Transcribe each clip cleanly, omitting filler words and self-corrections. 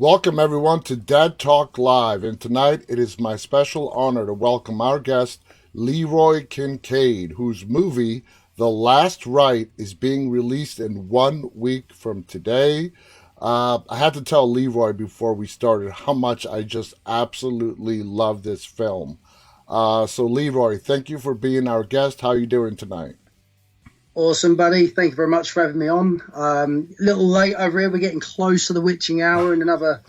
Welcome, everyone, to Dead Talk Live. And tonight it is my special honor to welcome our guest, Leroy Kincaide, whose movie, The Last Rite, is being released in 1 week from today. I had to tell Leroy before we started how much I just absolutely love this film. So, Leroy, thank you for being our guest. How are you doing tonight? Awesome, buddy. Thank you very much for having me on. A little late over here. We're getting close to the witching hour in another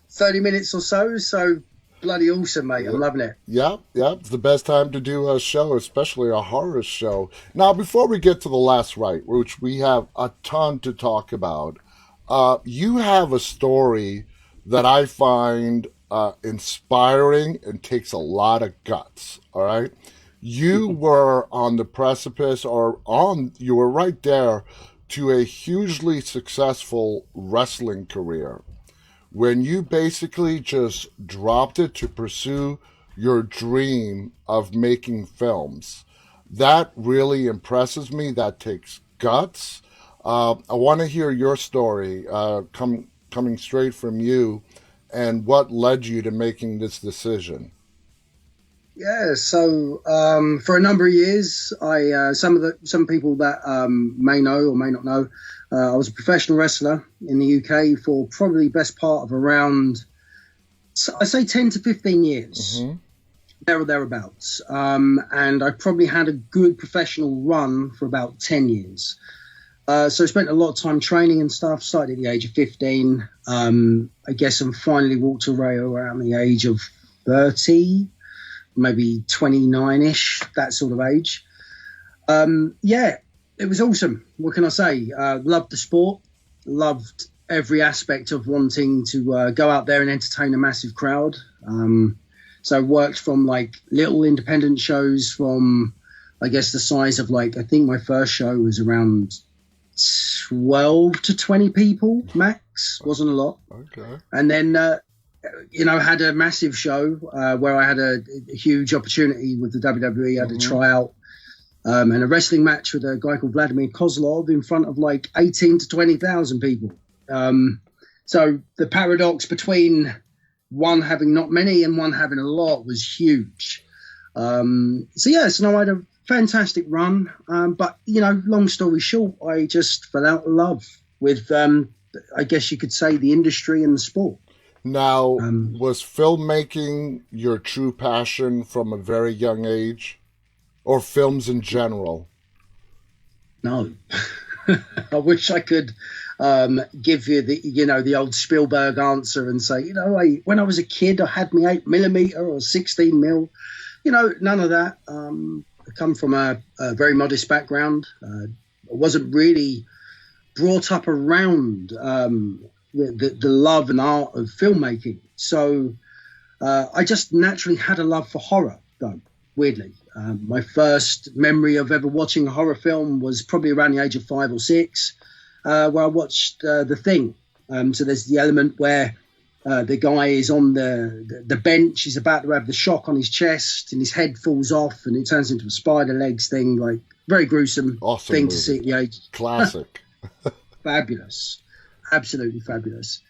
30 minutes or so. So bloody awesome, mate. I'm loving it. Yeah. It's the best time to do a show, especially a horror show. Now, before we get to The Last Rite, which we have a ton to talk about, you have a story that I find inspiring and takes a lot of guts. All right. You were on the precipice, you were right there to a hugely successful wrestling career when you basically just dropped it to pursue your dream of making films. That really impresses me. That takes guts. I want to hear your story coming straight from you and what led you to making this decision. Yeah. So for a number of years, some people that may know or may not know, I was a professional wrestler in the UK for probably best part of around, I say 10 to 15 years. Mm-hmm. There or thereabouts. And I probably had a good professional run for about 10 years. So I spent a lot of time training and stuff, started at the age of 15. I guess and finally walked away around the age of 30, maybe 29-ish, that sort of age. Yeah, it was awesome. What can I say? Loved the sport, loved every aspect of wanting to go out there and entertain a massive crowd. So I worked from like little independent shows from, I guess, the size of like, I think my first show was around 12 to 20 people max, wasn't a lot. Okay. And then, had a massive show where I had a huge opportunity with the WWE. I had a tryout and a wrestling match with a guy called Vladimir Kozlov in front of like 18 to 20,000 people. So the paradox between one having not many and one having a lot was huge. So no, I had a fantastic run. But, long story short, I just fell out of love with, I guess you could say, the industry and the sport. Now, was filmmaking your true passion from a very young age, or films in general? No. I wish I could give you the old Spielberg answer and say, when I was a kid, I had my 8mm or 16mm. None of that. I come from a very modest background. I wasn't really brought up around the love and art of filmmaking. So I just naturally had a love for horror, though, weirdly. My first memory of ever watching a horror film was probably around the age of 5 or 6, where I watched The Thing. So there's the element where the guy is on the bench, he's about to have the shock on his chest, and his head falls off, and it turns into a spider legs thing, like very gruesome Awesome thing movie. to see at the age. Classic. Fabulous. Absolutely fabulous.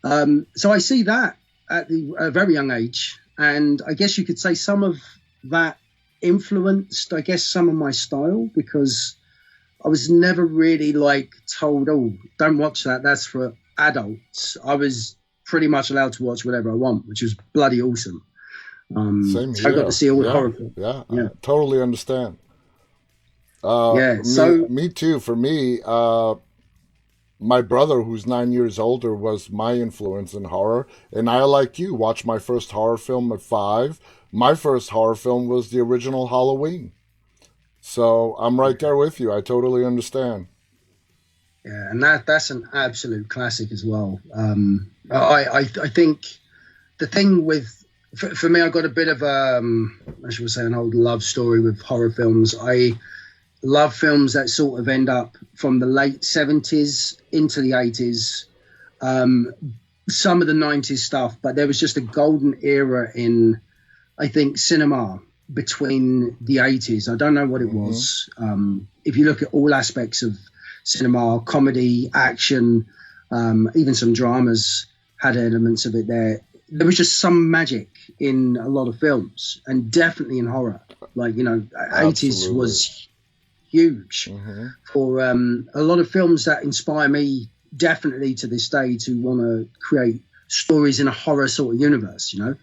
So I see that at a very young age, and I guess you could say some of that influenced, I guess, some of my style, because I was never really like told, oh, don't watch that, that's for adults. I was pretty much allowed to watch whatever I want, which was bloody awesome. Same So I got here. to see all the Yeah, horror films. yeah, Yeah. I totally understand. Yeah. So Me too. For me, my brother, who's 9 years older, was my influence in horror. And I, like you, watched my first horror film at 5. My first horror film was the original Halloween. So I'm right there with you. I totally understand. yeah, and that's an absolute classic as well. I think the thing with for me, I got a bit of I should say an old love story with horror films. I love films that sort of end up from the late 70s into the 80s, some of the 90s stuff, but there was just a golden era in, I think, cinema between the 80s. I don't know what it was. If you look at all aspects of cinema, comedy, action, even some dramas, had elements of it there. There was just some magic in a lot of films, and definitely in horror. Like, you know, 80s was huge for a lot of films that inspire me definitely to this day to want to create stories in a horror sort of universe, you know?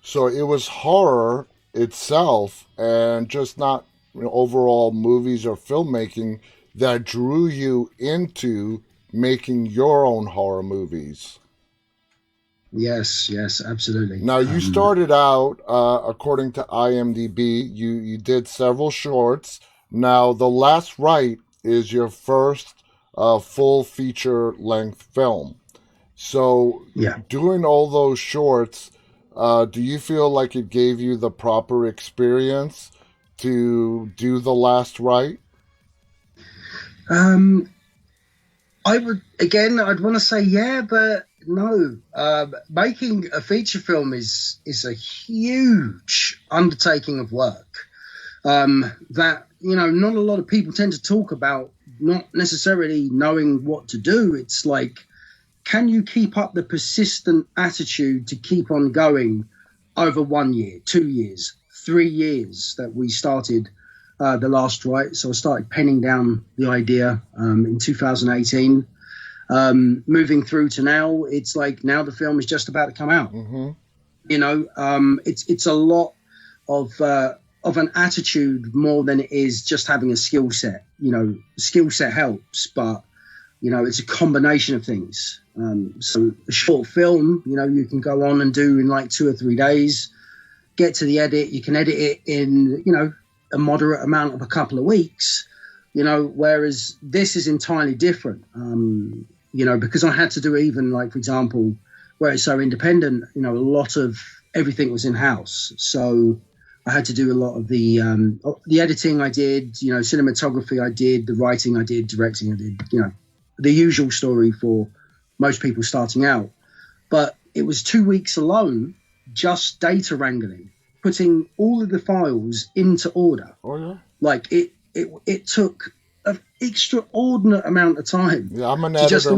So it was horror itself and just not, you know, overall movies or filmmaking that drew you into making your own horror movies. Yes, absolutely. Now, you started out, according to IMDb, you did several shorts. Now, The Last Rite is your first full feature length film. So, Yeah. doing all those shorts, do you feel like it gave you the proper experience to do The Last Rite? I'd want to say yeah, but no. Making a feature film is a huge undertaking of work that, you know, not a lot of people tend to talk about, not necessarily knowing what to do. It's like, can you keep up the persistent attitude to keep on going over 1 year, 2 years, 3 years that we started The Last Rite? So I started penning down the idea in 2018. Moving through to now, it's like now the film is just about to come out. You know, it's a lot of an attitude more than it is just having a skill set. You know, skill set helps, but you know, it's a combination of things. So a short film, you know, you can go on and do in like 2 or 3 days, get to the edit. You can edit it in, you know, a moderate amount of a couple of weeks, you know, whereas this is entirely different, you know, because I had to do even like, for example, where it's so independent, you know, a lot of everything was in-house. So I had to do a lot of the editing I did, you know, cinematography I did, the writing I did, directing I did, you know, the usual story for most people starting out. But it was 2 weeks alone, just data wrangling, putting all of the files into order. Oh, yeah. Like it took an extraordinary amount of time. Yeah, I'm an editor.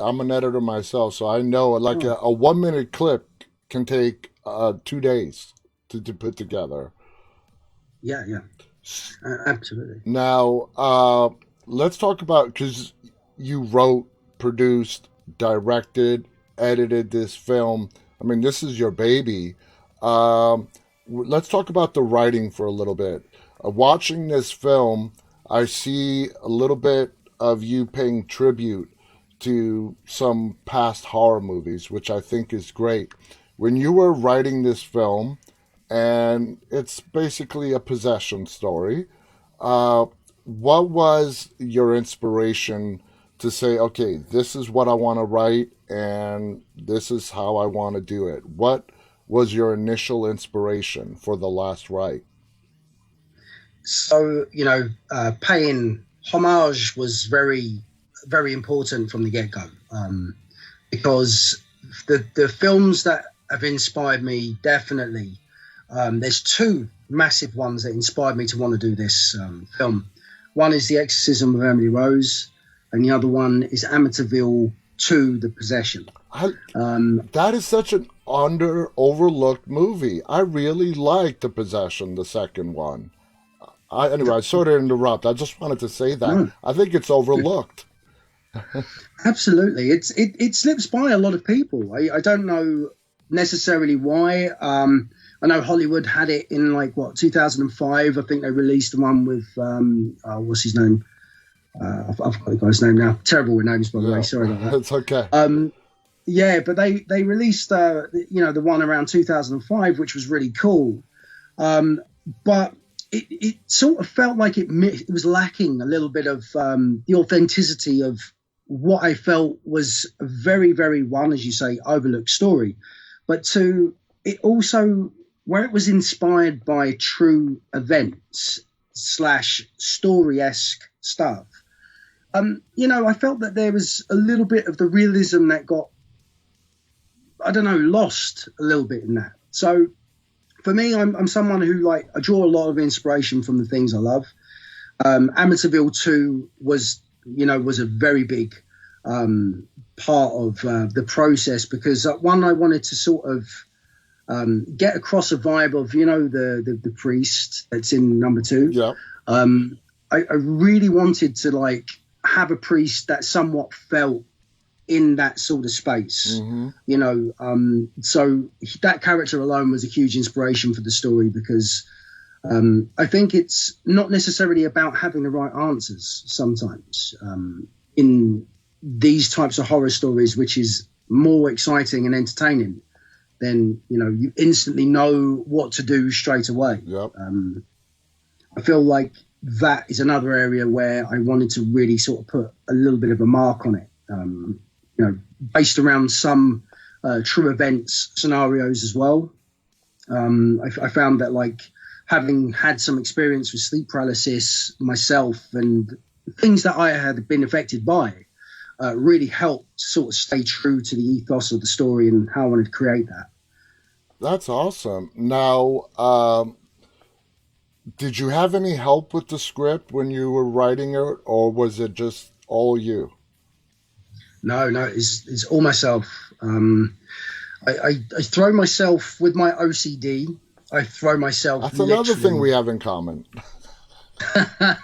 I'm an editor myself, so I know like a 1 minute clip can take 2 days to put together. Yeah, absolutely. Now, let's talk about, because you wrote, produced, directed, edited this film. I mean, this is your baby. Let's talk about the writing for a little bit. Watching this film, I see a little bit of you paying tribute to some past horror movies, which I think is great. When you were writing this film, and it's basically a possession story, what was your inspiration to say, okay, this is what I want to write and this is how I want to do it? What was your initial inspiration for The Last Rite? So, you know, paying homage was very, very important from the get-go, because the films that have inspired me, definitely, there's two massive ones that inspired me to want to do this film. One is The Exorcism of Emily Rose, and the other one is Amityville 2, The Possession. That is such an overlooked movie. I really like The Possession, the second one. Anyway, sorry to interrupt. I just wanted to say that. No. I think it's overlooked. Absolutely. It slips by a lot of people. I don't know necessarily why. I know Hollywood had it in 2005. I think they released the one with, what's his name? I've got the guy's name now. Terrible with names, by the way. Sorry about that. It's okay. Yeah, but they released, the one around 2005, which was really cool. But it sort of felt like it was lacking a little bit of the authenticity of what I felt was a very, very, one, as you say, overlooked story. But two, it also, where it was inspired by true events / story-esque stuff, I felt that there was a little bit of the realism that got, lost a little bit in that. So for me, I'm someone who I draw a lot of inspiration from the things I love. Amityville 2 was a very big part of the process, because one, I wanted to sort of get across a vibe of, the priest that's in number 2. Yeah. I really wanted to like have a priest that somewhat felt in that sort of space, so that character alone was a huge inspiration for the story, because I think it's not necessarily about having the right answers sometimes in these types of horror stories, which is more exciting and entertaining than, you instantly know what to do straight away. Yep. I feel like that is another area where I wanted to really sort of put a little bit of a mark on it, based around some true events scenarios as well. I found that, like, having had some experience with sleep paralysis myself and things that I had been affected by, really helped sort of stay true to the ethos of the story and how I wanted to create that. That's awesome. Now, did you have any help with the script when you were writing it, or was it just all you? No, it's all myself. I throw myself with my OCD. I throw myself. That's literally. another thing we have in common.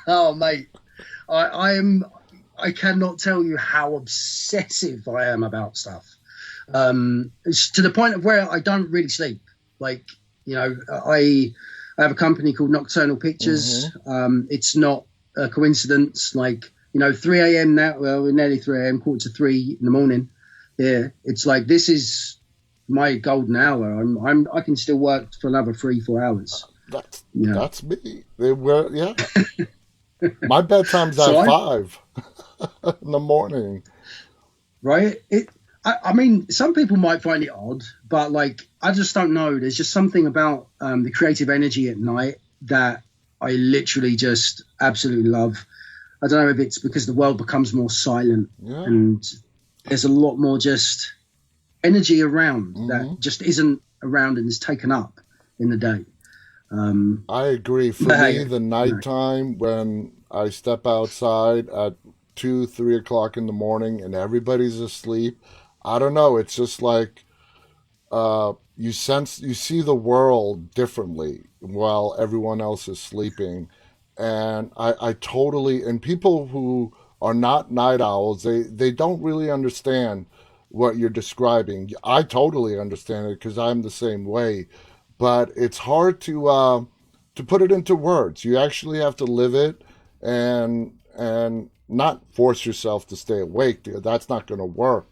Oh, mate, I cannot tell you how obsessive I am about stuff. It's to the point of where I don't really sleep. Like, I have a company called Nocturnal Pictures. It's not a coincidence. Like, 3 a.m. now. Well, we're nearly 3 a.m., 2:45 in the morning. Yeah, it's like, this is my golden hour. I can still work for another 3-4 hours. That's me. Yeah. My bedtime's at 5 in the morning. Right. I mean, some people might find it odd, but like, I just don't know. There's just something about the creative energy at night that I literally just absolutely love. I don't know if it's because the world becomes more silent, and there's a lot more just energy around that just isn't around and is taken up in the day. I agree. For me, the nighttime, when I step outside at 2-3 o'clock in the morning and everybody's asleep, I don't know. It's just like you see the world differently while everyone else is sleeping. And I totally, and people who are not night owls, they don't really understand what you're describing. I totally understand it because I'm the same way, but it's hard to put it into words. You actually have to live it and not force yourself to stay awake. That's not going to work.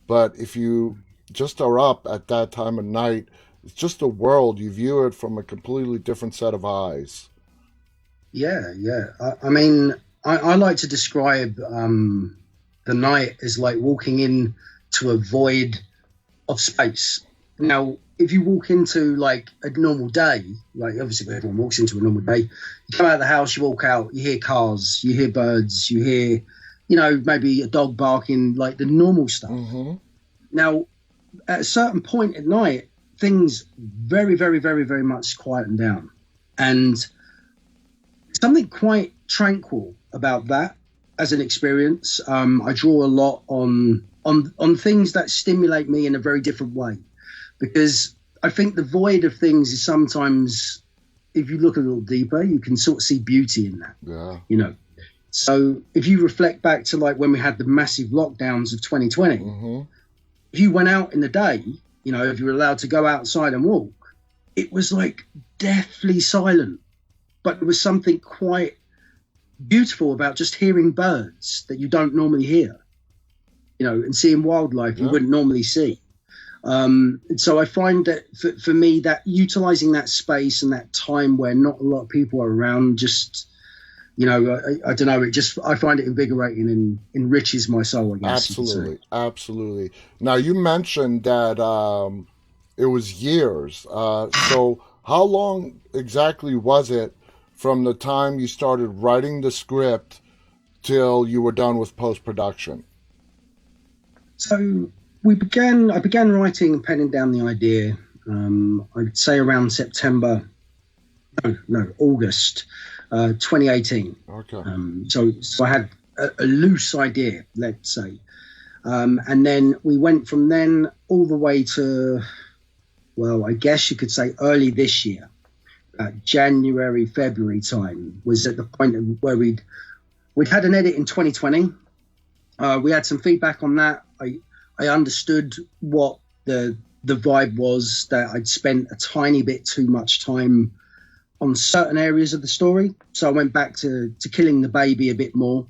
But if you just are up at that time of night, it's just a world. You view it from a completely different set of eyes. Yeah. I mean, I like to describe the night as like walking in to a void of space. Now, if you walk into like a normal day, like obviously everyone walks into a normal day, you come out of the house, you walk out, you hear cars, you hear birds, you hear, maybe a dog barking, like the normal stuff. Now, at a certain point at night, things very, very, very, very much quieten down. And something quite tranquil about that as an experience. I draw a lot on things that stimulate me in a very different way, because I think the void of things is sometimes, if you look a little deeper, you can sort of see beauty in that. Yeah. So if you reflect back to like when we had the massive lockdowns of 2020, if you went out in the day, if you were allowed to go outside and walk, it was like deathly silent. But there was something quite beautiful about just hearing birds that you don't normally hear, and seeing wildlife you wouldn't normally see. So I find that for me, that utilizing that space and that time where not a lot of people are around, just, I don't know, I find it invigorating and enriches my soul, I guess. Absolutely. Now, you mentioned that it was years. So how long exactly was it from the time you started writing the script till you were done with post-production? So I began writing and penning down the idea, I'd say around August 2018. Okay. So I had a loose idea, let's say. And then we went from then all the way to, well, I guess you could say early this year. January, February time was at the point where we'd had an edit in 2020. We had some feedback on that. I understood what the vibe was, that I'd spent a tiny bit too much time on certain areas of the story. So I went back to killing the baby a bit more.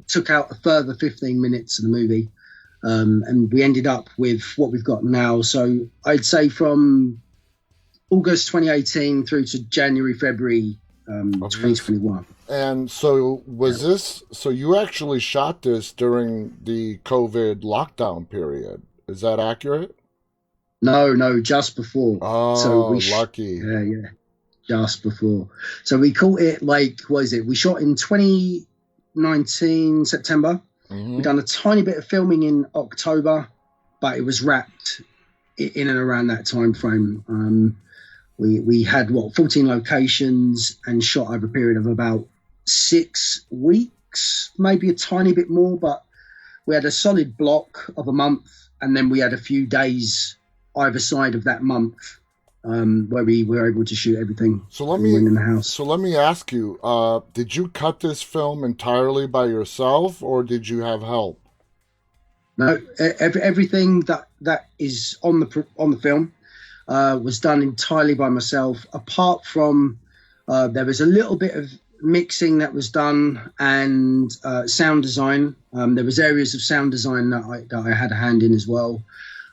Took out a further 15 minutes of the movie. And we ended up with what we've got now. So I'd say from August 2018 through to January, February 2021. And so so you actually shot this during the COVID lockdown period. Is that accurate? No, just before. Oh, lucky. Yeah, just before. So we caught it like, what is it? We shot in 2019, September. We've done a tiny bit of filming in October, but it was wrapped in and around that time frame. We had 14 locations and shot over a period of about 6 weeks, maybe a tiny bit more, but we had a solid block of a month, and then we had a few days either side of that month where we were able to shoot everything. So let me ask you: did you cut this film entirely by yourself, or did you have help? No, everything that is on the film was done entirely by myself. Apart from there was a little bit of mixing that was done, and sound design. There was areas of sound design that I had a hand in as well.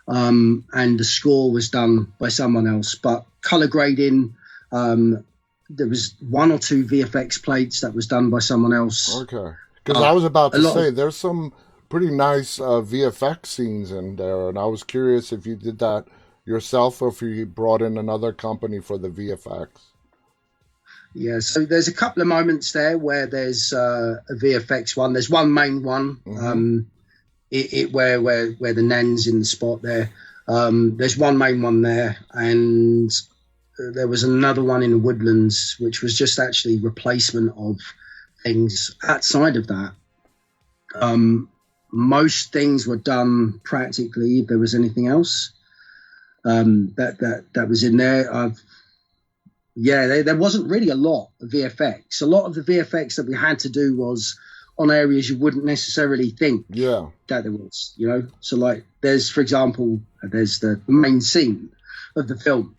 And the score was done by someone else, but color grading, there was 1 or 2 VFX plates that was done by someone else. Okay, because I was about to say there's some pretty nice VFX scenes in there, and I was curious if you did that yourself or if you brought in another company for the VFX. Yeah, so there's a couple of moments there where there's a VFX one. There's one main one. Where the nan's in the spot there. There's one main one there, and there was another one in the woodlands, which was just actually replacement of things. Outside of that, most things were done practically. If there was anything else that was in there, there wasn't really a lot of VFX. A lot of the VFX that we had to do was on areas you wouldn't necessarily think that there was, So like there's, for example, there's the main scene of the film.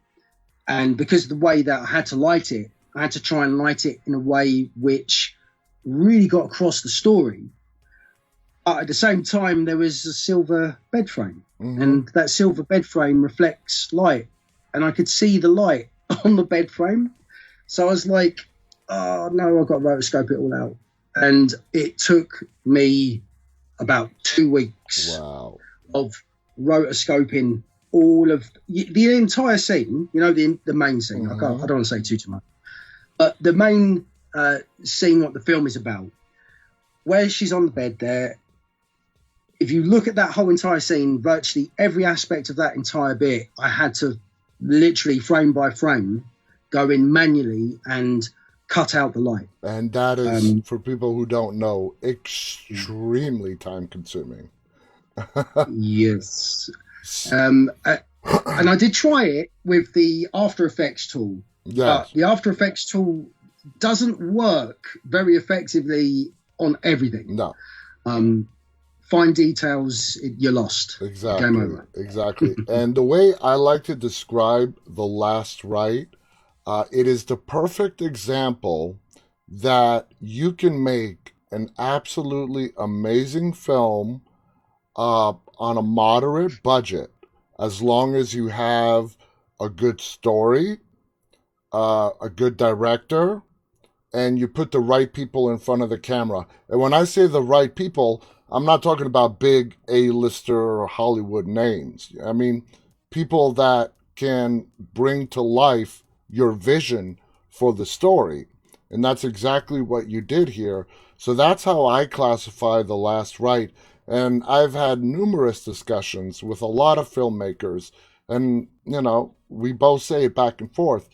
And because of the way that I had to light it, I had to try and light it in a way which really got across the story. But at the same time, there was a silver bed frame. And that silver bed frame reflects light. And I could see the light on the bed frame. So I was like, oh, no, I've got to rotoscope it all out. And it took me about 2 weeks of rotoscoping all of the entire scene, the main scene. I don't want to say too much. But the main scene, what the film is about, where she's on the bed there, if you look at that whole entire scene, virtually every aspect of that entire bit, I had to literally frame by frame go in manually and cut out the light. And that is, for people who don't know, extremely time consuming. Yes. And I did try it with the After Effects tool. Yes. The After Effects tool doesn't work very effectively on everything. No. Fine details, you're lost. Exactly. Game over. Exactly. And the way I like to describe The Last Rite, it is the perfect example that you can make an absolutely amazing film on a moderate budget as long as you have a good story, a good director, and you put the right people in front of the camera. And when I say the right people, I'm not talking about big A-lister or Hollywood names. I mean, people that can bring to life your vision for the story. And that's exactly what you did here. So that's how I classify The Last Rite. And I've had numerous discussions with a lot of filmmakers. And, we both say it back and forth.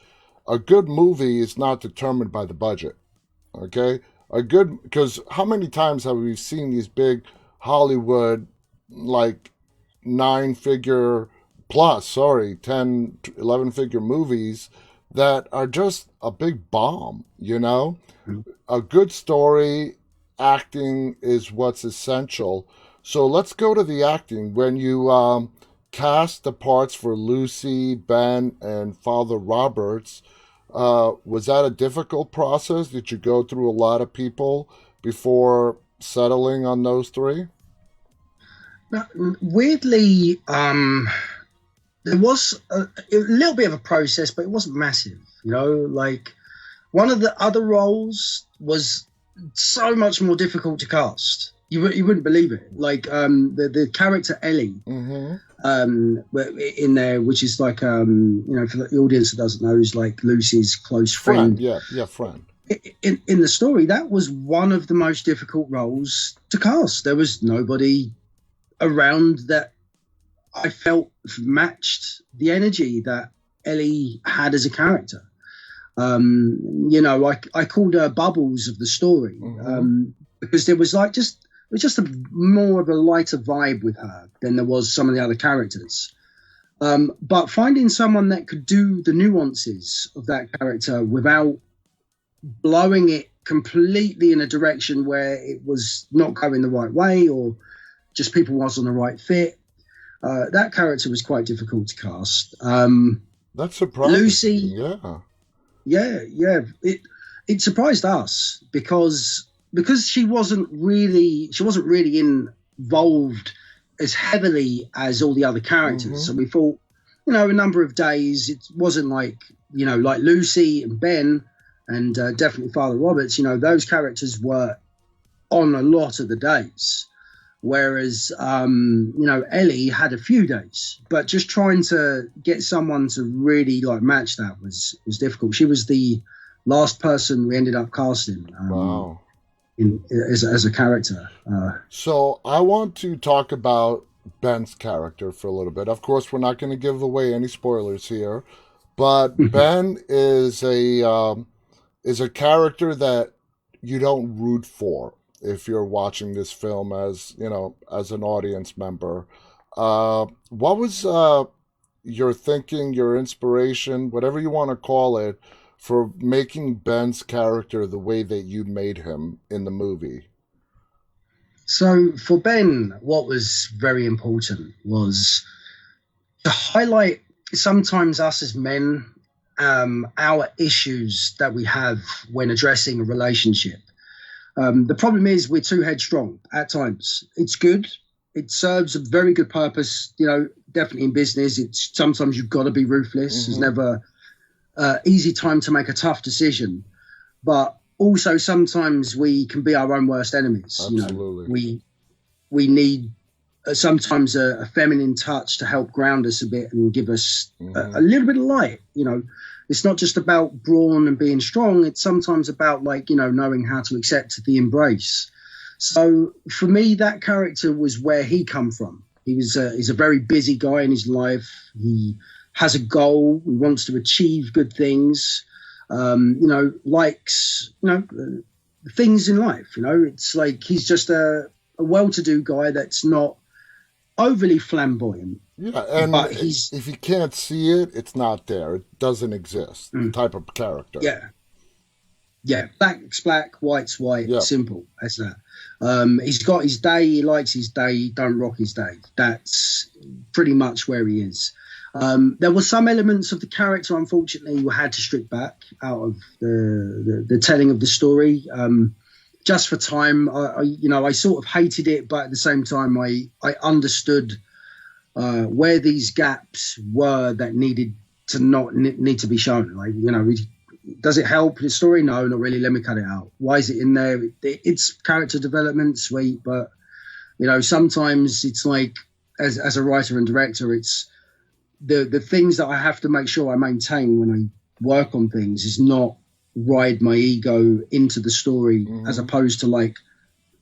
A good movie is not determined by the budget. Okay? Because how many times have we seen these big Hollywood like 9 figure plus, sorry, 10, 11 figure movies that are just a big bomb, you know? A good story, acting is what's essential. So let's go to the acting. When you cast the parts for Lucy, Ben, and Father Roberts, was that a difficult process? Did you go through a lot of people before settling on those three? Now, weirdly, there was a little bit of a process, but it wasn't massive. You know, like one of the other roles was so much more difficult to cast. You wouldn't believe it. Like the character Ellie Mm-hmm. in there, which is like you know, for the audience that doesn't know, is like Lucy's close Friend, friend. yeah, yeah, friend. In the story, that was one of the most difficult roles to cast. There was nobody around that I felt matched the energy that Ellie had as a character. You know, I called her Bubbles of the story, Mm-hmm. because there was like just it was just a more of a lighter vibe with her than there was some of the other characters. But finding someone that could do the nuances of that character without blowing it completely in a direction where it was not going the right way or just people wasn't the right fit, that character was quite difficult to cast. That's surprising. Lucy, Yeah. yeah, it surprised us because she wasn't really involved as heavily as all the other characters. Mm-hmm. So we thought, you know, a number of days. It wasn't like, you know, like Lucy and Ben and definitely Father Roberts. You know, those characters were on a lot of the days. Whereas, you know, Ellie had a few days, but just trying to get someone to really like match that was difficult. She was the last person we ended up casting Wow. as a character. So I want to talk about Ben's character for a little bit. Of course, we're not going to give away any spoilers here, but Ben is a character that you don't root for if you're watching this film as you know as an audience member. What was your thinking, your inspiration, whatever you want to call it, for making Ben's character the way that you made him in the movie? So for Ben, what was very important was to highlight sometimes us as men, our issues that we have when addressing a relationship. The problem is we're too headstrong at times. It's good. It serves a very good purpose. You know, definitely in business, it's sometimes you've got to be ruthless. There's Mm-hmm. never easy time to make a tough decision, but also sometimes we can be our own worst enemies. You know, Absolutely. we need sometimes a feminine touch to help ground us a bit and give us Mm-hmm. a little bit of light. You know, it's not just about brawn and being strong. It's sometimes about like, you know, knowing how to accept the embrace. So for me, that character was where he come from. He's a very busy guy in his life. He has a goal. He wants to achieve good things. You know, likes, you know, things in life. You know, it's like he's just a well-to-do guy that's not overly flamboyant, Yeah, and but he's if you can't see it, it's not there. It doesn't exist. The type of character. yeah, yeah. Black's black, white's white. Yeah. Simple as that. He's got his day. He likes his day. He don't rock his day. That's pretty much where he is. There were some elements of the character, unfortunately, we had to strip back out of the telling of the story. Just for time, I sort of hated it, but at the same time, I understood where these gaps were that needed to not need to be shown. Like, you know, does it help the story? No, not really. Let me cut it out. Why is it in there? It's character development, sweet, but you know, sometimes it's like as a writer and director, it's the things that I have to make sure I maintain when I work on things is not ride my ego into the story, as opposed to like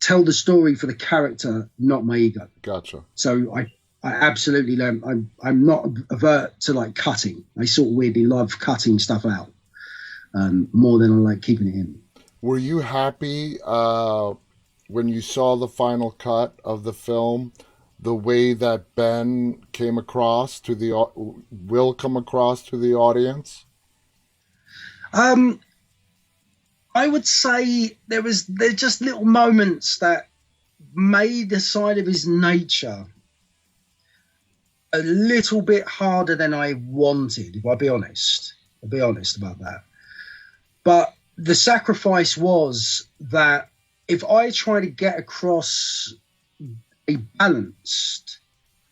tell the story for the character, not my ego. Gotcha. So I absolutely learn. I'm not avert to like cutting. I sort of weirdly love cutting stuff out more than I like keeping it in. Were you happy when you saw the final cut of the film the way that Ben came across to the will come across to the audience? Um, I would say there's just little moments that made the side of his nature a little bit harder than I wanted, if I'll be honest. I'll be honest about that. But the sacrifice was that if I try to get across a balanced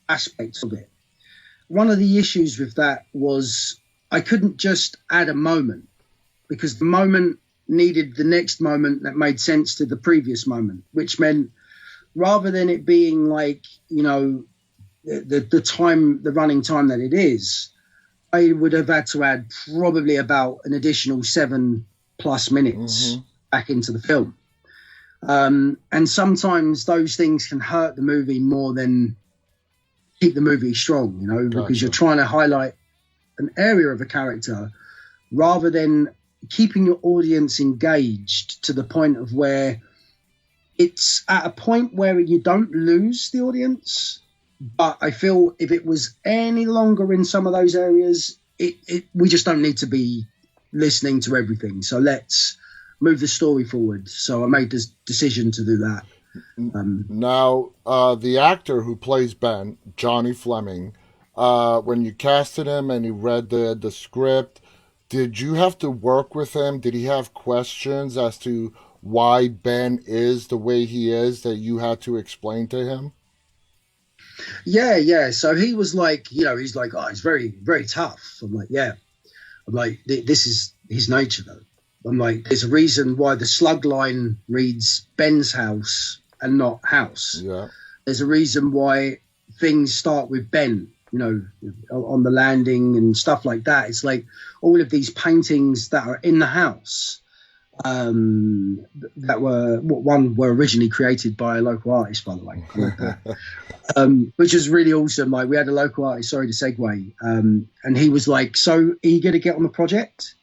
aspect of it, one of the issues with that was I couldn't just add a moment because the moment needed the next moment that made sense to the previous moment, which meant rather than it being like, the time, the running time that it is, I would have had to add probably about an additional 7+ minutes back into the film. And sometimes those things can hurt the movie more than keep the movie strong, because you're trying to highlight an area of a character rather than keeping your audience engaged to the point of where it's at a point where you don't lose the audience. But I feel if it was any longer in some of those areas, we just don't need to be listening to everything. So let's move the story forward. So I made this decision to do that. Now, the actor who plays Ben, Johnny Fleming, when you casted him and he read the script, did you have to work with him? Did he have questions as to why Ben is the way he is that you had to explain to him? Yeah. So he was like, he's like, oh, he's very, very tough. I'm like, yeah. I'm like, this is his nature, though. I'm like, there's a reason why the slug line reads Ben's house and not house. Yeah. There's a reason why things start with Ben, on the landing and stuff like that. It's like all of these paintings that are in the house that were originally created by a local artist, by the way, which is really awesome. Like we had a local artist, sorry to segue, and he was like so eager to get on the project.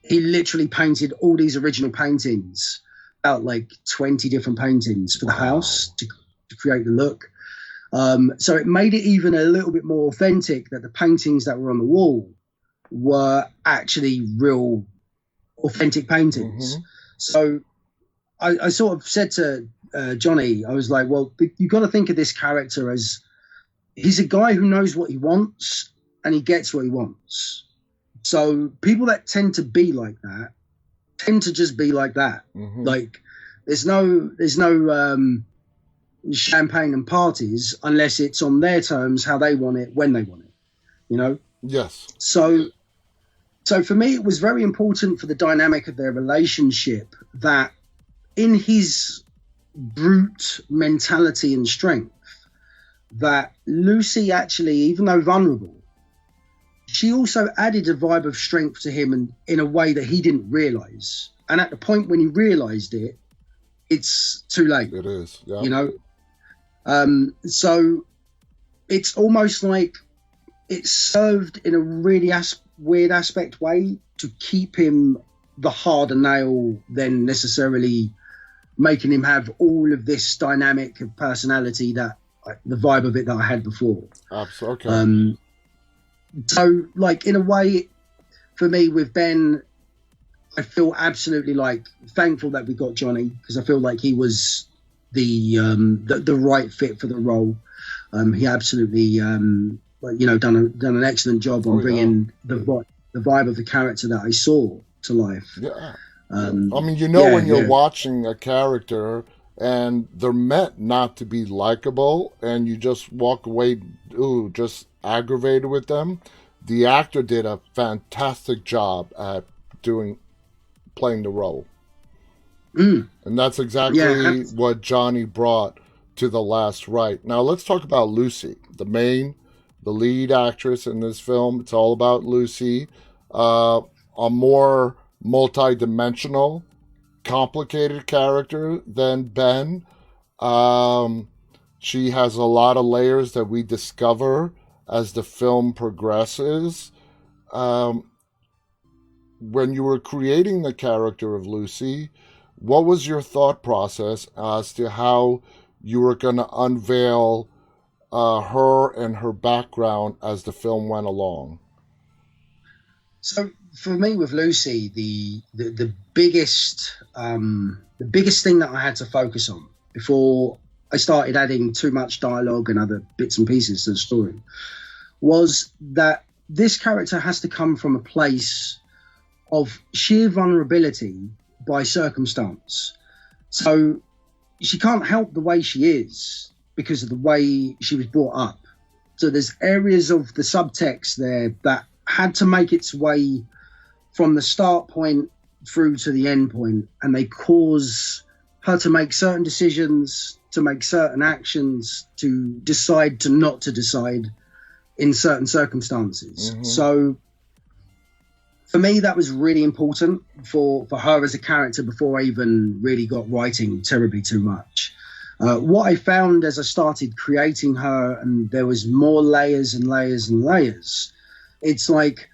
He literally painted all these original paintings, about like 20 different paintings for the house to create the look. So it made it even a little bit more authentic that the paintings that were on the wall were actually real authentic paintings. So I sort of said to Johnny, I was like, well, you've got to think of this character as he's a guy who knows what he wants and he gets what he wants. So people that tend to be like that tend to just be like that. Like there's no champagne and parties unless it's on their terms, how they want it, when they want it, Yes. So for me, it was very important for the dynamic of their relationship that in his brute mentality and strength, that Lucy actually, even though vulnerable, she also added a vibe of strength to him and in a way that he didn't realize. And at the point when he realized it, it's too late. It is, yeah. So it's almost like it served in a really weird aspect way to keep him the harder nail than necessarily making him have all of this dynamic of personality that the vibe of it that I had before. Absolutely. Okay. So like in a way for me with Ben, I feel absolutely like thankful that we got Johnny because I feel like he was the right fit for the role. He absolutely done an excellent job on bringing the vibe of the character that I saw to life. Yeah. I mean, when you're watching a character and they're meant not to be likable and you just walk away just aggravated with them, the actor did a fantastic job at playing the role. And that's exactly what Johnny brought to The Last Rite. Now let's talk about Lucy, the lead actress in this film. It's all about Lucy, a more multi-dimensional, complicated character than Ben. She has a lot of layers that we discover as the film progresses. When you were creating the character of Lucy, what was your thought process as to how you were going to unveil her and her background as the film went along? So for me with Lucy, the biggest thing that I had to focus on before I started adding too much dialogue and other bits and pieces to the story was that this character has to come from a place of sheer vulnerability by circumstance. So she can't help the way she is because of the way she was brought up. So there's areas of the subtext there that had to make its way from the start point through to the end point, and they cause her to make certain decisions, to make certain actions, to decide to not to decide in certain circumstances. Mm-hmm. So for me, that was really important for her as a character before I even really got writing terribly too much. What I found as I started creating her, and there was more layers and layers and layers, it's like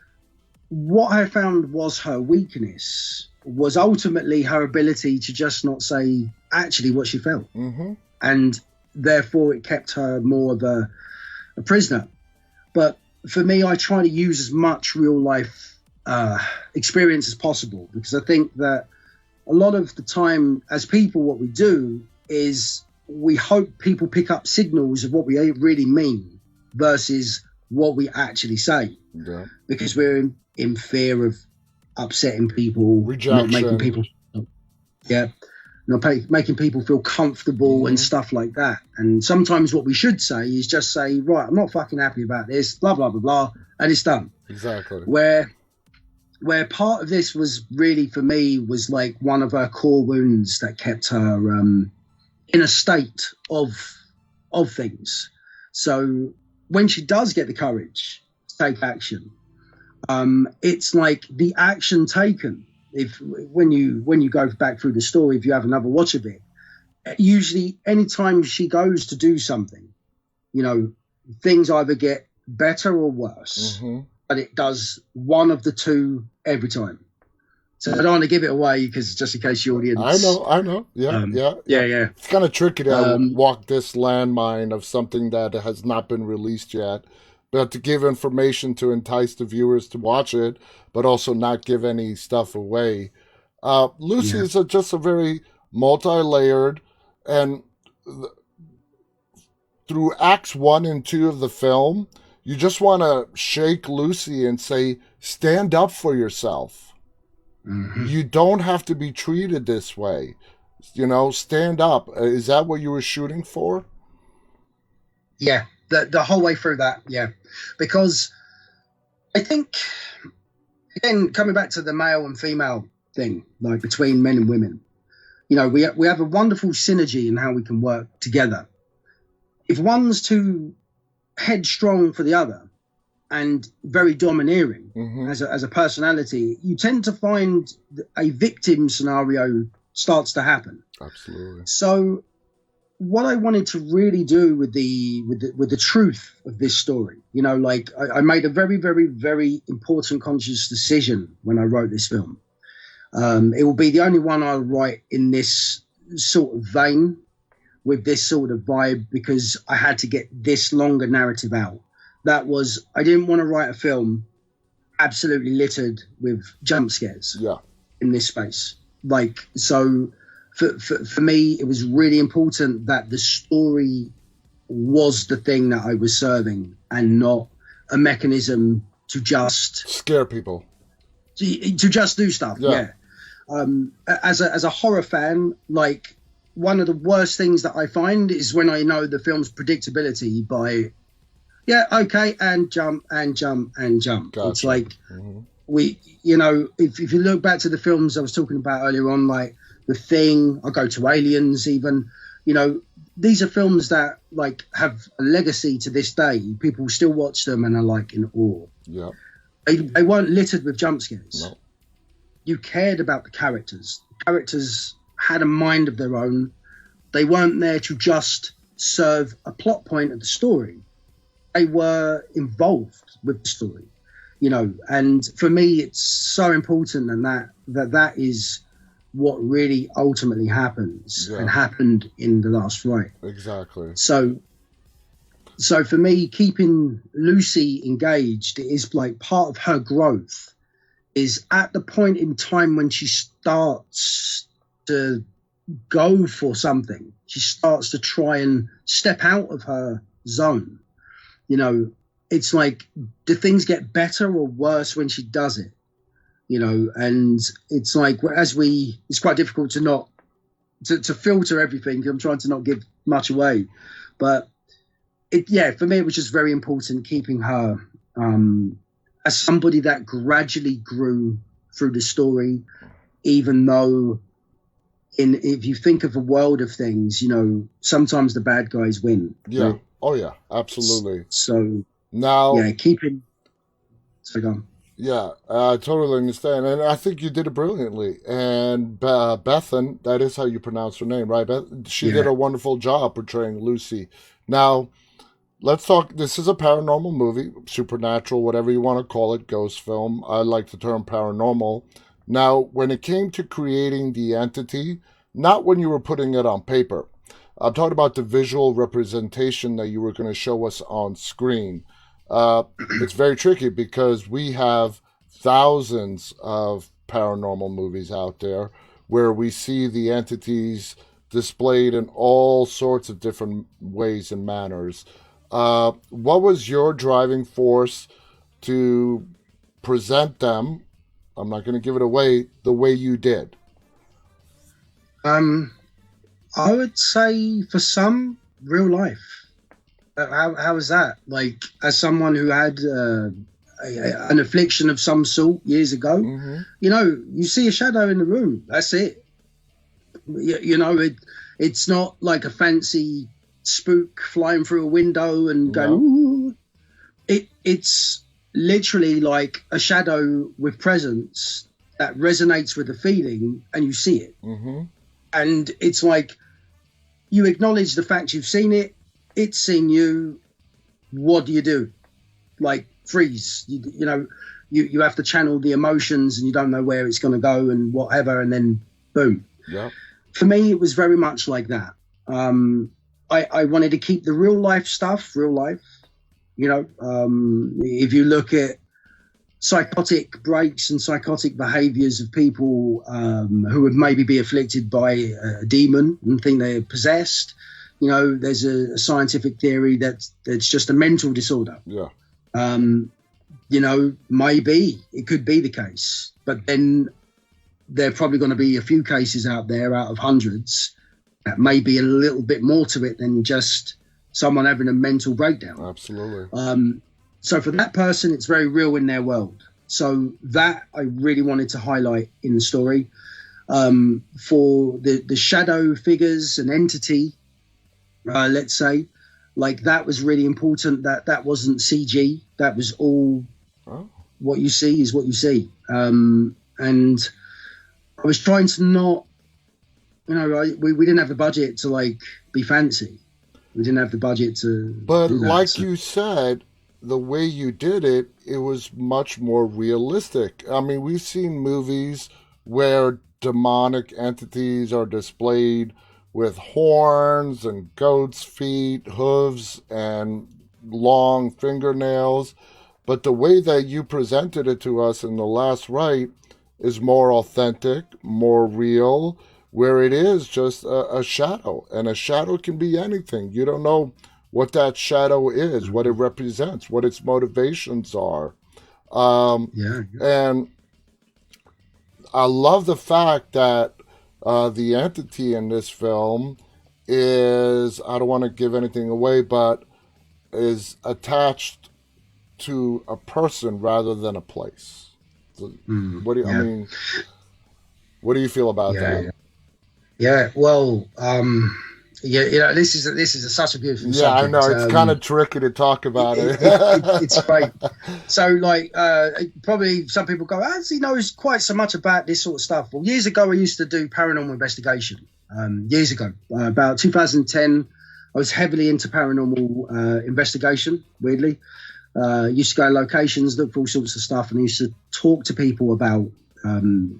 what I found was her weakness was ultimately her ability to just not say actually what she felt. Mm-hmm. And therefore it kept her more of a prisoner. But for me, I try to use as much real life experience as possible, because I think that a lot of the time as people, what we do is we hope people pick up signals of what we really mean versus what we actually say. Yeah. Because we're in fear of upsetting people, Rejection. not making people, making people feel comfortable Mm-hmm. and stuff like that. And sometimes what we should say is just say, right, I'm not fucking happy about this, blah, blah, blah, blah, and it's done. Exactly. Where part of this was really, for me, was like one of her core wounds that kept her in a state of things. So when she does get the courage to take action, it's like the action taken. If when you go back through the story, if you have another watch of it, usually anytime she goes to do something, things either get better or worse. Mm-hmm. But it does one of the two every time. So I don't want to give it away because just in case the audience. I know. Yeah, yeah. It's kind of tricky to walk this landmine of something that has not been released yet, but to give information to entice the viewers to watch it, but also not give any stuff away. Lucy is just a very multi-layered, and through acts 1 and 2 of the film, you just want to shake Lucy and say, stand up for yourself. Mm-hmm. You don't have to be treated this way. Stand up. Is that what you were shooting for? Yeah, the whole way through that, yeah. Because I think, again, coming back to the male and female thing, like between men and women, we have a wonderful synergy in how we can work together. If one's too headstrong for the other and very domineering mm-hmm. as a personality, you tend to find a victim scenario starts to happen. Absolutely. So what I wanted to really do with the truth of this story, I made a very, very, very important conscious decision when I wrote this film. It will be the only one I'll write in this sort of vein, with this sort of vibe, because I had to get this longer narrative out. That was, I didn't want to write a film absolutely littered with jump scares in this space. So for me, it was really important that the story was the thing that I was serving and not a mechanism to just scare people, to just do stuff. Yeah. As a horror fan, one of the worst things that I find is when I know the film's predictability by, and jump and jump and jump. Gotcha. It's like mm-hmm. if you look back to the films I was talking about earlier on, like The Thing, I go to Aliens even, these are films that have a legacy to this day. People still watch them and are in awe. Yeah. They weren't littered with jump scares. No. You cared about the characters. The characters had a mind of their own. They weren't there to just serve a plot point of the story. They were involved with the story, and for me, it's so important that is what really ultimately happens and happened in The Last Rite. Exactly. So So for me, keeping Lucy engaged is like part of her growth. Is at the point in time when she starts to go for something, she starts to try and step out of her zone. You know, it's like, do things get better or worse when she does it? You know, and it's like, it's quite difficult to not to filter everything. I'm trying to not give much away, but for me, it was just very important keeping her as somebody that gradually grew through the story, even though if you think of a world of things, you know, sometimes the bad guys win. Yeah. Right? Oh yeah, absolutely. So Now, so go on. yeah, I totally understand, and I think you did it brilliantly. And Bethan, that is how you pronounce her name, right? She did Yeah. a wonderful job portraying Lucy. Now, let's talk. This is a paranormal movie, supernatural, whatever you want to call it, ghost film. I like the term paranormal. Now, when it came to creating the entity, not when you were putting it on paper, I'm talking about the visual representation that you were going to show us on screen. It's very tricky because we have thousands of paranormal movies out there where we see the entities displayed in all sorts of different ways and manners. What was your driving force to present them? I'm not going to give it away the way you did. I would say for some, real life. How is that? Like, as someone who had an affliction of some sort years ago, Mm-hmm. you know, you see a shadow in the room. That's it. You know, it's not like a fancy spook flying through a window and going, No. ooh. It's literally like a shadow with presence that resonates with the feeling, and you see it. Mm-hmm. And it's like, you acknowledge the fact you've seen it, it's seen you. What do you do? Like, freeze. You know, you have to channel the emotions, and you don't know where it's going to go and whatever, and then boom. Yeah. For me, it was very much like that. I wanted to keep the real life stuff real life. You know, if you look at psychotic breaks and psychotic behaviors of people who would maybe be afflicted by a demon and think they're possessed, you know, there's a scientific theory that it's just a mental disorder. Yeah. You know, maybe it could be the case, but then there are probably going to be a few cases out there out of hundreds that may be a little bit more to it than just someone having a mental breakdown. Absolutely. So for that person, it's very real in their world. So that I really wanted to highlight in the story. For the shadow figures and entity, let's say, like, that was really important. That wasn't CG. That was all what you see is what you see. And I was trying to not, you know, we didn't have the budget to like be fancy. We didn't have the budget to. But do that, like so. you said, the way you did it, it was much more realistic. I mean, we've seen movies where demonic entities are displayed with horns and goat's feet, hooves, and long fingernails. But the way that you presented it to us in the last Rite is more authentic, more real, where it is just a shadow. And a shadow can be anything. You don't know what that shadow is, what it represents, what its motivations are. Yeah. And I love the fact that the entity in this film is, I don't want to give anything away, but is attached to a person rather than a place. What do you, I mean, what do you feel about that? Yeah. Well, you know, this is such a beautiful subject. I know it's kind of tricky to talk about it. It's great. So, like, probably some people go, "As he knows quite so much about this sort of stuff." Well, years ago, I used to do paranormal investigation. Years ago, about 2010, I was heavily into paranormal investigation. Weirdly, used to go to locations, look for all sorts of stuff, and I used to talk to people about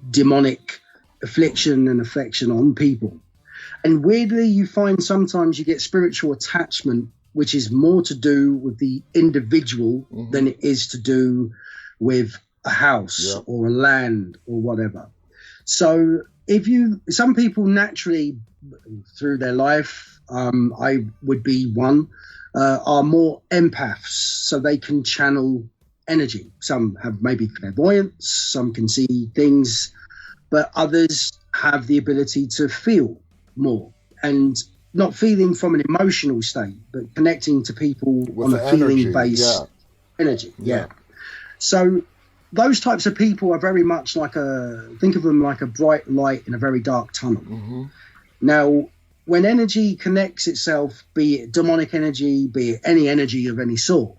demonic affliction and affection on people. And weirdly, you find sometimes you get spiritual attachment which is more to do with the individual than it is to do with a house or a land or whatever. So some people naturally through their life, I would be one, are more empaths, so they can channel energy. Some have maybe clairvoyance, some can see things, but others have the ability to feel more, and not feeling from an emotional state, but connecting to people with on a feeling-based energy. Yeah. So those types of people are very much like think of them like a bright light in a very dark tunnel. Now, when energy connects itself, be it demonic energy, be it any energy of any sort,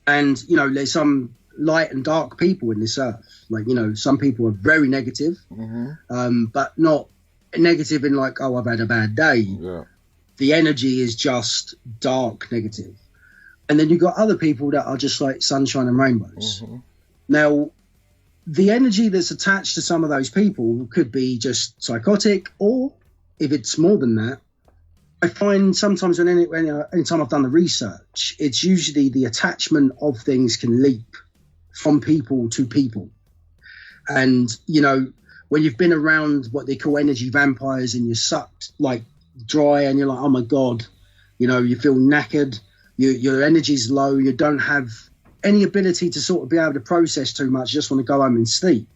and, you know, there's some light and dark people in this earth. Like, you know, some people are very negative, but not negative in like, oh, I've had a bad day. Yeah. The energy is just dark negative. And then you've got other people that are just like sunshine and rainbows. Now, the energy that's attached to some of those people could be just psychotic, or if it's more than that, I find sometimes anytime I've done the research, it's usually the attachment of things can leap from people to people. And, you know, when you've been around what they call energy vampires and you're sucked like dry and you're like, oh my God, you know, you feel knackered, your energy's low, you don't have any ability to sort of be able to process too much, you just want to go home and sleep.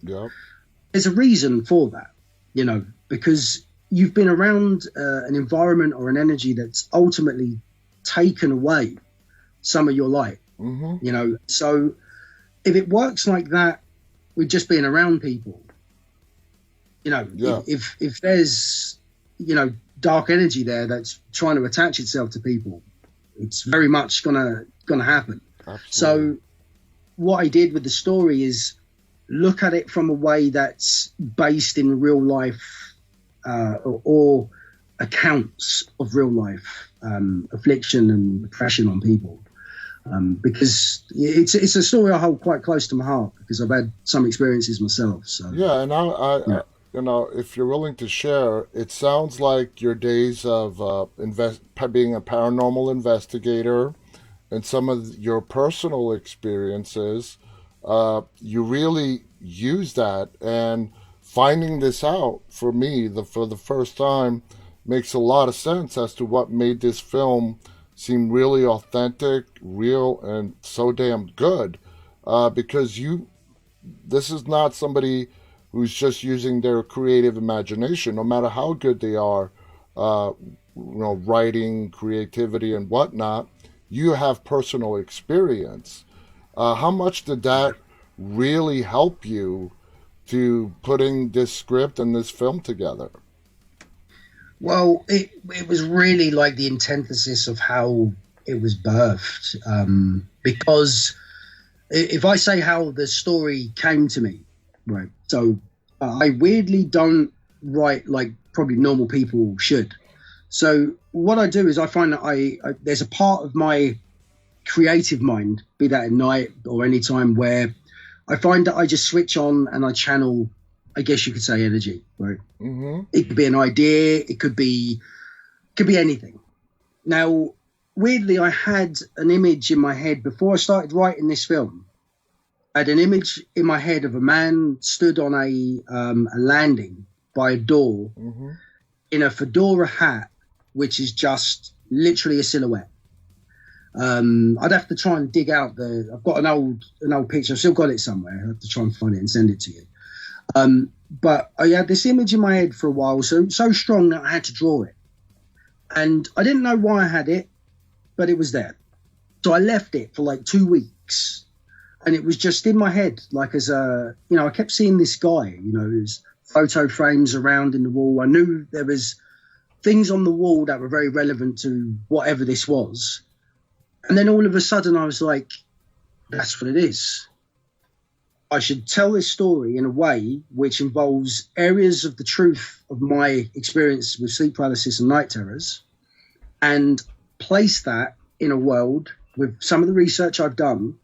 There's a reason for that, you know, because you've been around an environment or an energy that's ultimately taken away some of your light, you know. So if it works like that with just being around people, you know, if there's, you know, dark energy there that's trying to attach itself to people, it's very much gonna happen. Absolutely. So what I did with the story is look at it from a way that's based in real life, or accounts of real life affliction and depression on people, because it's a story I hold quite close to my heart because I've had some experiences myself. So and I you know, if you're willing to share, it sounds like your days of being a paranormal investigator and some of your personal experiences, you really use that, and finding this out for me for the first time makes a lot of sense as to what made this film seem really authentic, real, and so damn good. Because this is not somebody who's just using their creative imagination, no matter how good they are, you know, writing, creativity, and whatnot. You have personal experience. How much did that really help you to putting this script and this film together? Well, it was really like the antithesis of how it was birthed. Because if I say how the story came to me, right? So I weirdly don't write like probably normal people should. So what I do is I find that there's a part of my creative mind, be that at night or any time, where I find that I just switch on and I channel, I guess you could say, energy, right? It could be an idea, it could be anything. Now, weirdly, I had an image in my head before I started writing this film. I had an image in my head of a man stood on a landing by a door in a fedora hat, which is just literally a silhouette. I'd have to try and dig out I've got an old picture. I've still got it somewhere. I have to try and find it and send it to you. But I had this image in my head for a while, so strong that I had to draw it. And I didn't know why I had it, but it was there. So I left it for like 2 weeks, and it was just in my head, like as a, you know, I kept seeing this guy, you know, there's photo frames around in the wall. I knew there was things on the wall that were very relevant to whatever this was. And then all of a sudden I was like, that's what it is. I should tell this story in a way which involves areas of the truth of my experience with sleep paralysis and night terrors, and place that in a world with some of the research I've done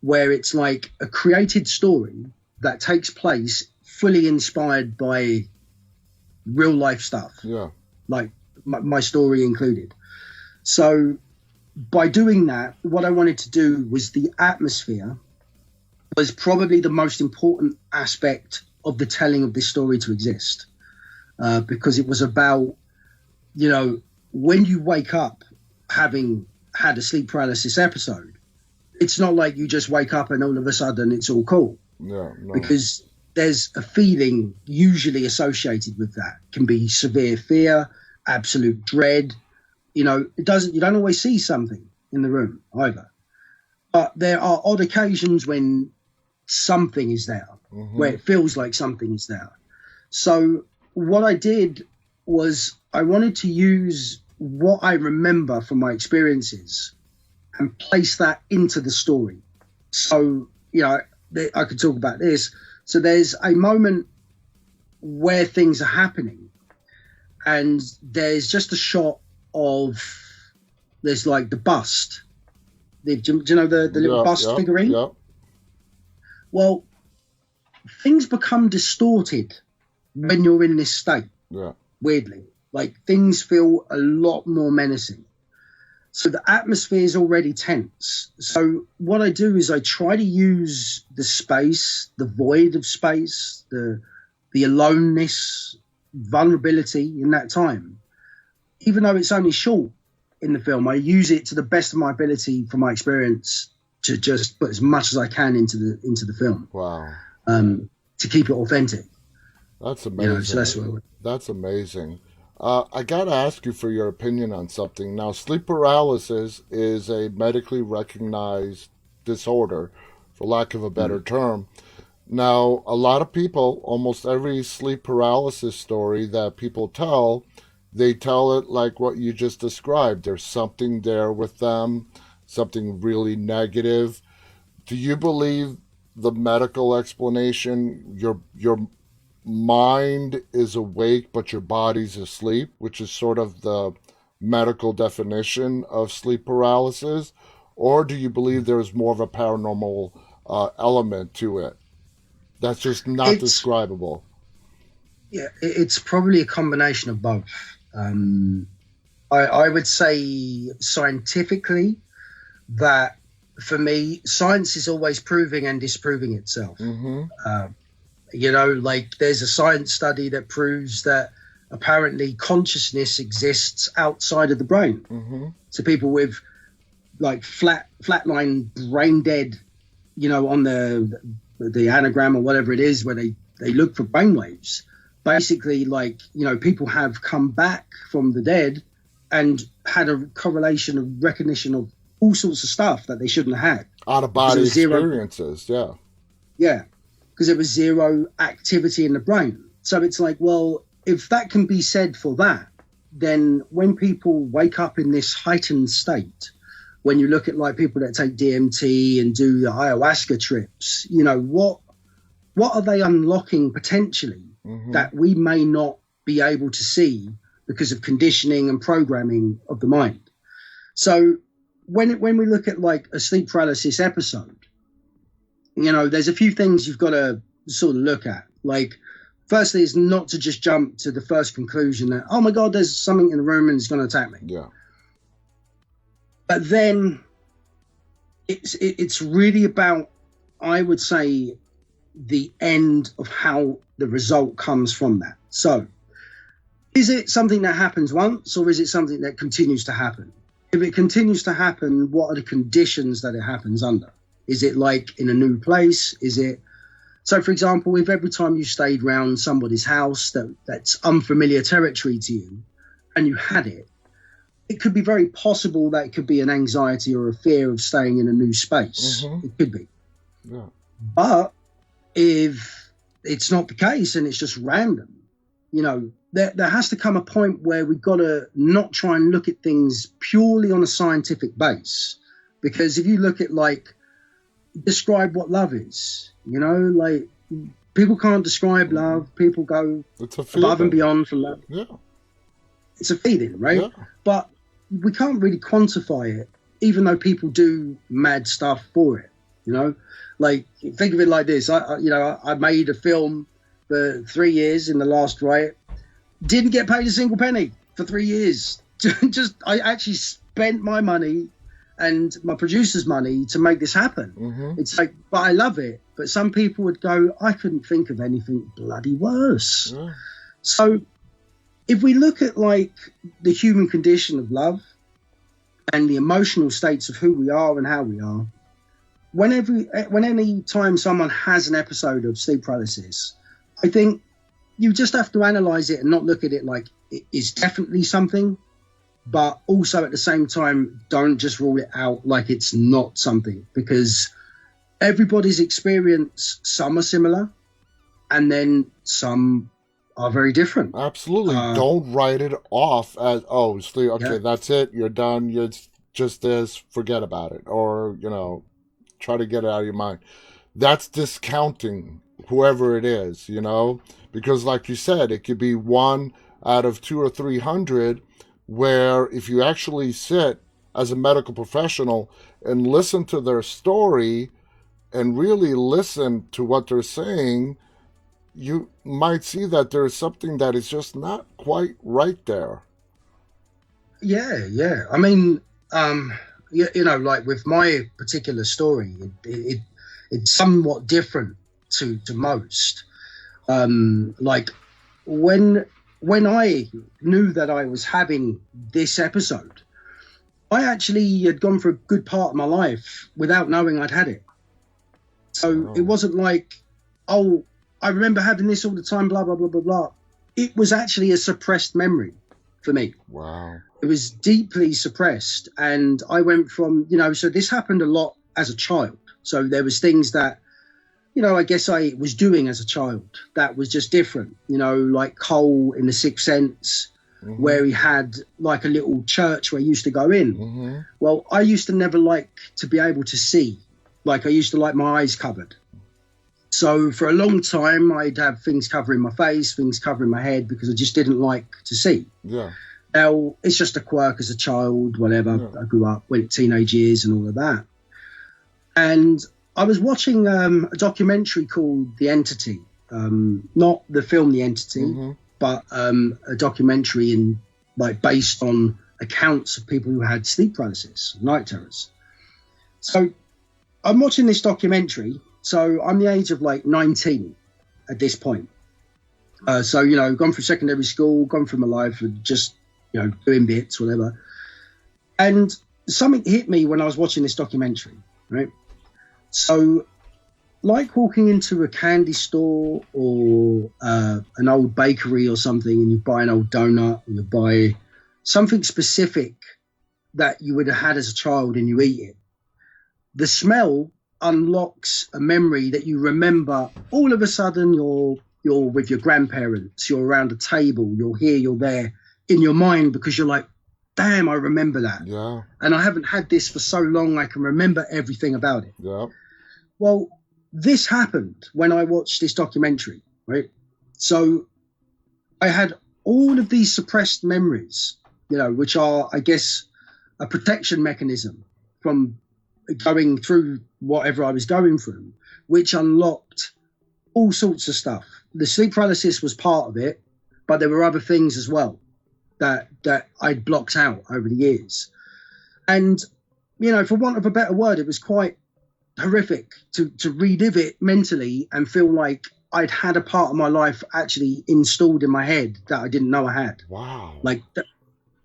where it's like a created story that takes place fully inspired by real life stuff. Yeah. Like my story included. So by doing that, what I wanted to do was the atmosphere was probably the most important aspect of the telling of this story to exist, because it was about, when you wake up having had a sleep paralysis episode, it's not like you just wake up and all of a sudden it's all cool. Yeah, no. Because there's a feeling usually associated with that. It can be severe fear, absolute dread. You don't always see something in the room either. But there are odd occasions when something is there, where it feels like something is there. So what I did was I wanted to use what I remember from my experiences and place that into the story. So, I could talk about this. So there's a moment where things are happening and there's just a shot of, there's like the bust. Do you know the little bust figurine? Yeah. Well, things become distorted when you're in this state. Yeah. Weirdly, like things feel a lot more menacing. So the atmosphere is already tense. So what I do is I try to use the space, the void of space, the aloneness, vulnerability in that time. Even though it's only short in the film, I use it to the best of my ability from my experience to just put as much as I can into the film. Wow. To keep it authentic. That's amazing. So that's what That's amazing. I got to ask you for your opinion on something. Now, sleep paralysis is a medically recognized disorder, for lack of a better term. Now, a lot of people, almost every sleep paralysis story that people tell, they tell it like what you just described. There's something there with them, something really negative. Do you believe the medical explanation, your mind is awake but your body's asleep, which is sort of the medical definition of sleep paralysis? Or do you believe there's more of a paranormal element to it that's just not describable? Yeah, it's probably a combination of both. I would say scientifically that for me, science is always proving and disproving itself. Like there's a science study that proves that apparently consciousness exists outside of the brain. So people with like flatline brain dead, on the anagram or whatever it is, where they look for brain waves, basically people have come back from the dead and had a correlation of recognition of all sorts of stuff that they shouldn't have had. Out of body experiences, Yeah, because there was zero activity in the brain. So it's like, well, if that can be said for that, then when people wake up in this heightened state, when you look at like people that take DMT and do the ayahuasca trips, what are they unlocking potentially that we may not be able to see because of conditioning and programming of the mind? So when we look at like a sleep paralysis episode, there's a few things you've got to sort of look at. Like, firstly, is not to just jump to the first conclusion that, oh my God, there's something in the room and it's going to attack me. Yeah. But then it's really about, I would say, the end of how the result comes from that. So is it something that happens once, or is it something that continues to happen? If it continues to happen, what are the conditions that it happens under? Is it like in a new place? So for example, if every time you stayed around somebody's house that's unfamiliar territory to you and you had it, it could be very possible that it could be an anxiety or a fear of staying in a new space. It could be. Yeah. But if it's not the case and it's just random, there has to come a point where we've got to not try and look at things purely on a scientific base. Because if you look at describe what love is, like people can't describe love. People go above and beyond for love. Yeah. It's a feeling, right? Yeah. But we can't really quantify it, even though people do mad stuff for it. Like think of it like this. I made a film for 3 years in the last Rite. Didn't get paid a single penny for 3 years. I actually spent my money and my producer's money to make this happen. Mm-hmm. It's like, but I love it. But some people would go, I couldn't think of anything bloody worse. Yeah. So if we look at like the human condition of love and the emotional states of who we are and how we are, when any time someone has an episode of sleep paralysis, I think you just have to analyze it and not look at it like it is definitely something, but also at the same time, don't just rule it out like it's not something, because everybody's experience, some are similar and then some are very different. Absolutely. Don't write it off as, oh, sleep, okay, Yeah. that's it, you're done, it's just this, forget about it. Or, try to get it out of your mind. That's discounting whoever it is, because like you said, it could be one out of 200 or 300, where if you actually sit as a medical professional and listen to their story and really listen to what they're saying, you might see that there's something that is just not quite right there. Yeah. I mean, like with my particular story, it's somewhat different to most. Like when I knew that I was having this episode, I actually had gone for a good part of my life without knowing I'd had it. So It wasn't like, oh, I remember having this all the time, blah, blah, blah, blah, blah. It was actually a suppressed memory for me. Wow. It was deeply suppressed. And I went from, so this happened a lot as a child. So there was things that, I guess I was doing as a child that was just different, like Cole in The Sixth Sense, mm-hmm. where he had like a little church where he used to go in. Mm-hmm. Well, I used to never like to be able to see. Like I used to like my eyes covered. So for a long time, I'd have things covering my face, things covering my head, because I just didn't like to see. Yeah. Now, it's just a quirk as a child, whatever. Yeah. I grew up, went teenage years and all of that. And I was watching a documentary called The Entity. Not the film The Entity, mm-hmm. but a documentary based on accounts of people who had sleep paralysis, night terrors. So I'm watching this documentary. So I'm the age of like 19 at this point. So, gone through secondary school, gone through my life and just, doing bits, whatever. And something hit me when I was watching this documentary, right? So like walking into a candy store or an old bakery or something, and you buy an old donut or you buy something specific that you would have had as a child and you eat it. The smell unlocks a memory that you remember. All of a sudden you're with your grandparents, you're around a table, you're here, you're there in your mind, because you're like, damn, I remember that. Yeah. And I haven't had this for so long, I can remember everything about it. Yeah. Well, this happened when I watched this documentary, right? So I had all of these suppressed memories, which are, I guess, a protection mechanism from going through whatever I was going through, which unlocked all sorts of stuff. The sleep paralysis was part of it, but there were other things as well that I'd blocked out over the years. And, for want of a better word, it was quite horrific to relive it mentally and feel like I'd had a part of my life actually installed in my head that I didn't know I had. Wow. Like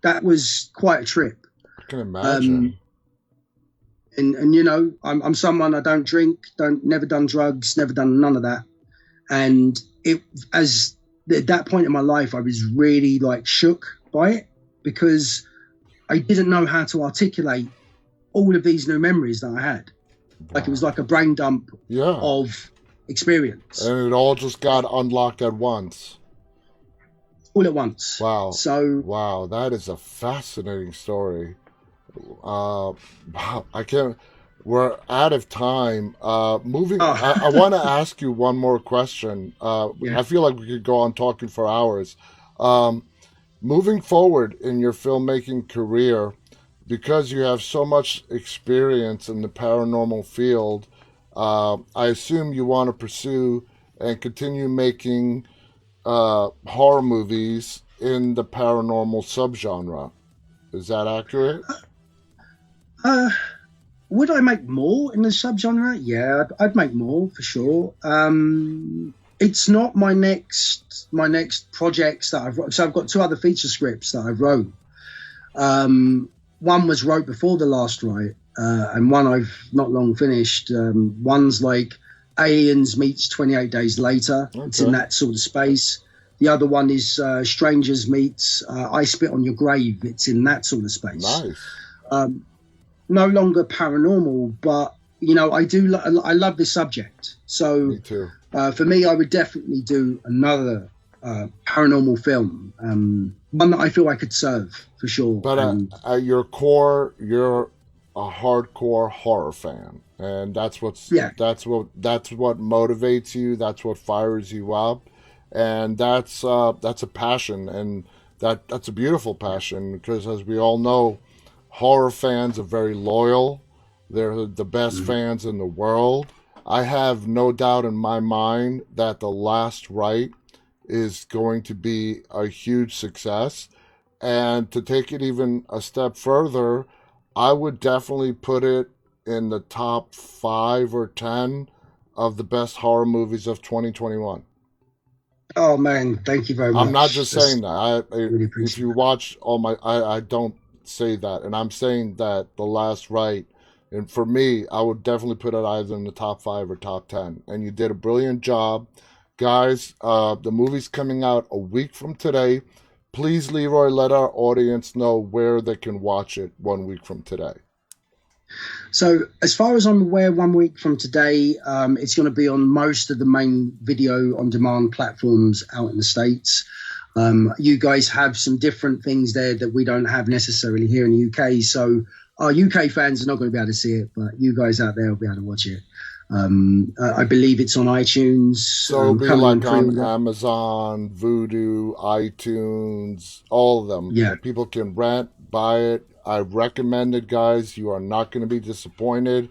that was quite a trip. I can imagine. And I'm someone, I don't drink, never done drugs, never done none of that. And at that point in my life, I was really like shook by it, because I didn't know how to articulate all of these new memories that I had. Like it was like a brain dump of experience. And it all just got unlocked at once. All at once. Wow. Wow, that is a fascinating story. We're out of time. Moving, I want to ask you one more question. I feel like we could go on talking for hours. Moving forward in your filmmaking career, because you have so much experience in the paranormal field, I assume you want to pursue and continue making horror movies in the paranormal subgenre. Is that accurate? Uh, would I make more in the subgenre? Yeah, I'd make more for sure. It's not my next projects that I've wrote. So I've got two other feature scripts that I wrote. One was wrote before the last Rite, and one I've not long finished. One's like Aliens meets 28 Days Later. It's in Okay. that sort of space. The other one is Strangers meets I Spit on Your Grave. It's in that sort of space. Nice. Um, no longer paranormal, but I love this subject. So Me too. for me, I would definitely do another paranormal film, one that I feel I could serve for sure. But And at your core, you're a hardcore horror fan, and yeah, that's what motivates you. That's what fires you up, and that's a passion, and that's a beautiful passion because, as we all know, horror fans are very loyal. They're the best mhm. fans in the world. I have no doubt in my mind that The Last Rite is going to be a huge success. And to take it even a step further, I would definitely put it in the top 5 or 10 of the best horror movies of 2021. Oh man, thank you very I'm not much. just saying That's that. really If appreciate you it. watch all my, I don't say that, and I'm saying that The Last Rite, and for me, I would definitely put it either in the top 5 or top 10. And you did a brilliant job, guys. The movie's coming out a week from today. Please, Leroy, let our audience know where they can watch it 1 week from today. So, as far as I'm aware, 1 week from today, it's going to be on most of the main video on demand platforms out in the States. You guys have some different things there that we don't have necessarily here in the UK. So, our UK fans are not going to be able to see it, but you guys out there will be able to watch it. I believe it's on iTunes, So it'll be currently on like pre on order. Amazon, Vudu, iTunes, all of them. Yeah. People can rent, buy it. I recommend it, guys. You are not going to be disappointed.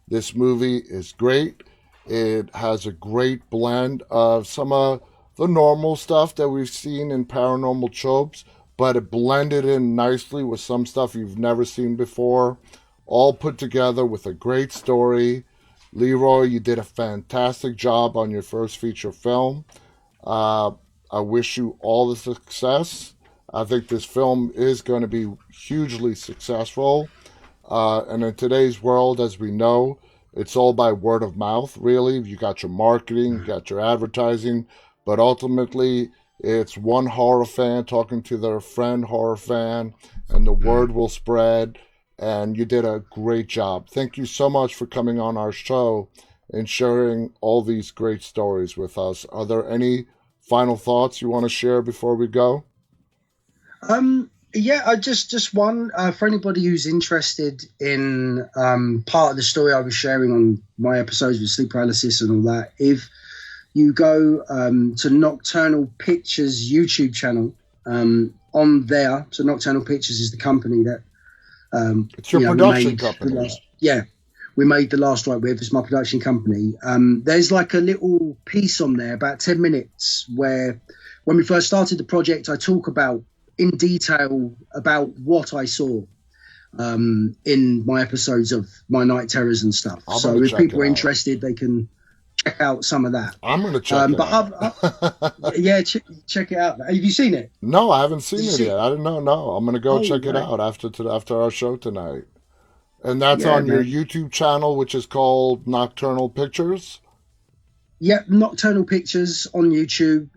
This movie is great. It has a great blend of some of the normal stuff that we've seen in paranormal tropes, but it blended in nicely with some stuff you've never seen before, all put together with a great story. Leroy, you did a fantastic job on your first feature film. Uh, I wish you all the success. I think this film is going to be hugely successful. And in today's world, as we know, it's all by word of mouth, really. You got your marketing, you got your advertising, but ultimately, it's one horror fan talking to their friend horror fan, and the word will spread. And you did a great job. Thank you so much for coming on our show and sharing all these great stories with us. Are there any final thoughts you want to share before we go? Yeah, I just one for anybody who's interested in part of the story I was sharing on my episodes with sleep paralysis and all that. If you go to Nocturnal Pictures YouTube channel, on there, so Nocturnal Pictures is the company that It's your we production made the company. last. Yeah, we made the last Right with. It's my production company. There's like a little piece on there, about 10 minutes, where when we first started the project, I talk about in detail about what I saw in my episodes of my night terrors and stuff. I'm going to So if check it people are out. interested, they can check out some of that. I'm going to check it But out. yeah, check it out. Have you seen it? No, I haven't Did seen you it see yet. it? I don't know. No, I'm going to go Oh, check it right. out after our show tonight. And that's Yeah, on your man. YouTube channel, which is called Nocturnal Pictures. Yeah, Nocturnal Pictures on YouTube.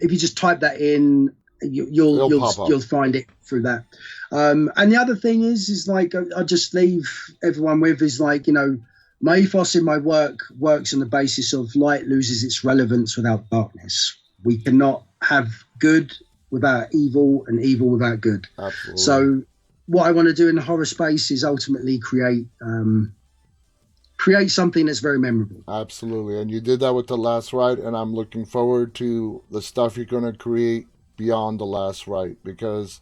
If you just type that in, you'll It'll you'll pop up. you'll find it through that. And the other thing is like I just leave everyone with is like my ethos in my work works on the basis of light loses its relevance without darkness. We cannot have good without evil and evil without good. Absolutely. So what I want to do in the horror space is ultimately create something that's very memorable. Absolutely. And you did that with The Last Ride, and I'm looking forward to the stuff you're going to create beyond The Last Ride because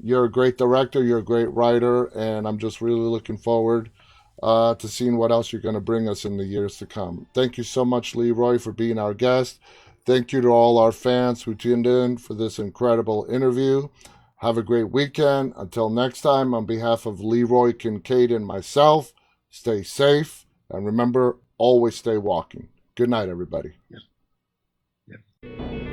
you're a great director, you're a great writer, and I'm just really looking forward to seeing what else you're going to bring us in the years to come. Thank you so much, Leroy, for being our guest. Thank you to all our fans who tuned in for this incredible interview. Have a great weekend. Until next time, on behalf of Leroy Kincaide and myself, stay safe and remember, always stay walking. Good night, everybody. Yes. Yep.